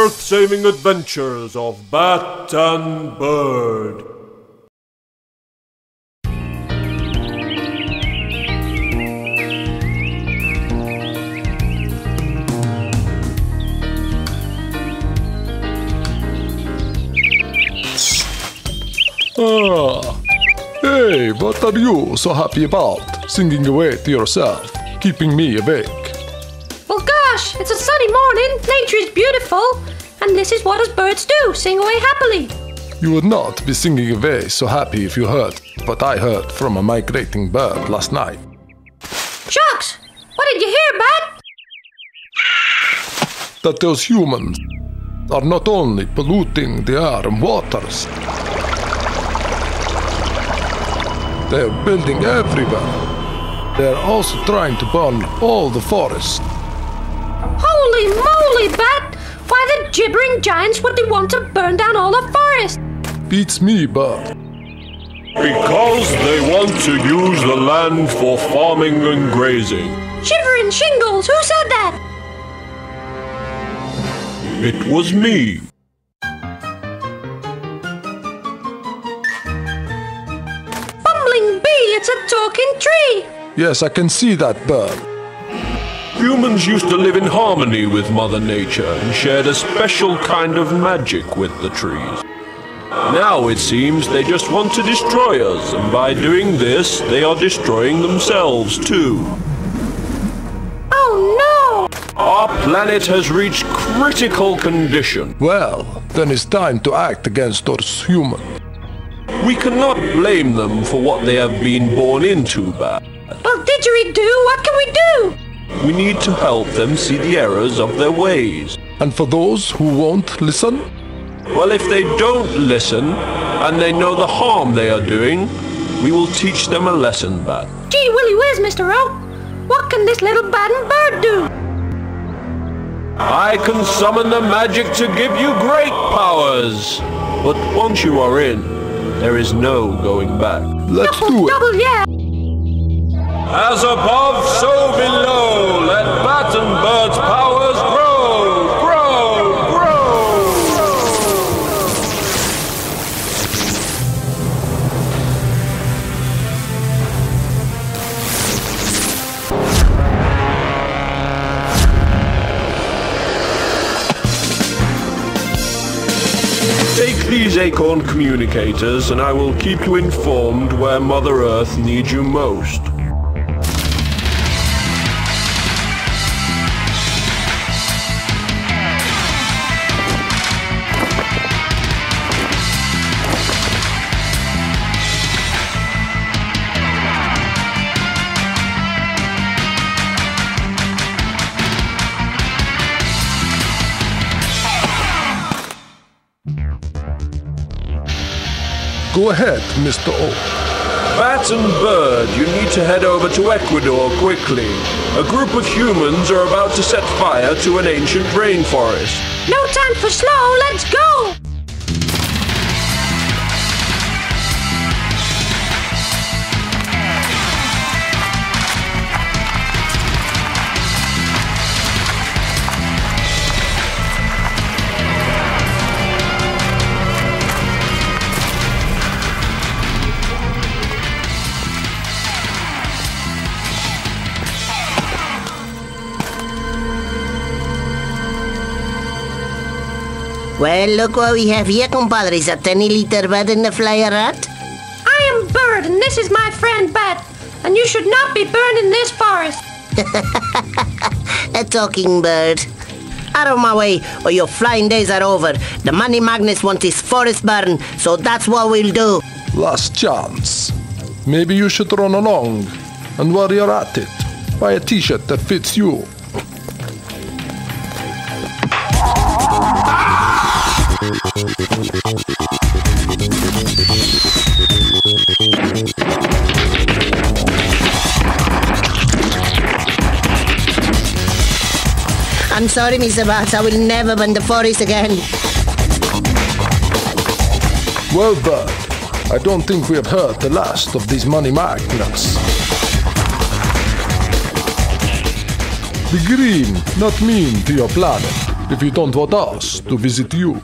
earth-saving adventures of Bat and Bird. Ah, hey, what are you so happy about? Singing away to yourself, keeping me awake. Well, gosh, it's a sunny morning, nature is beautiful, and this is what us birds do, sing away happily. You would not be singing away so happy if you heard what I heard from a migrating bird last night. Shucks! What did you hear, Bat? That those humans are not only polluting the air and waters, they are building everywhere. They are also trying to burn all the forests. Holy moly, Bat! Why the gibbering giants would they want to burn down all the forest? Beats me, Bird. Because they want to use the land for farming and grazing. Shivering shingles, who said that? It was me. Bumbling bee, it's a talking tree! Yes, I can see that, Bird. Humans used to live in harmony with Mother Nature and shared a special kind of magic with the trees. Now it seems they just want to destroy us, and by doing this, they are destroying themselves too. Oh no! Our planet has reached critical condition. Well, then it's time to act against those humans. We cannot blame them for what they have been born into, Bat. Well, didgeridoo, what can we do? We need to help them see the errors of their ways. And for those who won't listen? Well, if they don't listen, and they know the harm they are doing, we will teach them a lesson, Bat. Gee willy whiz, Mr. O! What can this little bat and bird do? I can summon the magic to give you great powers. But once you are in, there is no going back. Let's do it. Double yeah! As above, so below, let Bat and Bird's powers grow, grow, grow! Take these acorn communicators and I will keep you informed where Mother Earth needs you most. Go ahead, Mr. O. Bat and Bird, you need to head over to Ecuador quickly. A group of humans are about to set fire to an ancient rainforest. No time for slow, let's go! Well, look what we have here, compadre. Is a 10-liter bat and a flyer rat? I am Bird, and this is my friend Bat, and you should not be burned in this forest. A talking bird. Out of my way, or your flying days are over. The money magnets want this forest burned, so that's what we'll do. Last chance. Maybe you should run along. And while you're at it, buy a t-shirt that fits you. I'm sorry, Mr. Bat. I will never burn the forest again. Well, Bird, I don't think we have heard the last of these money magnets. Be green, not mean to your planet. if you don't want us to visit you.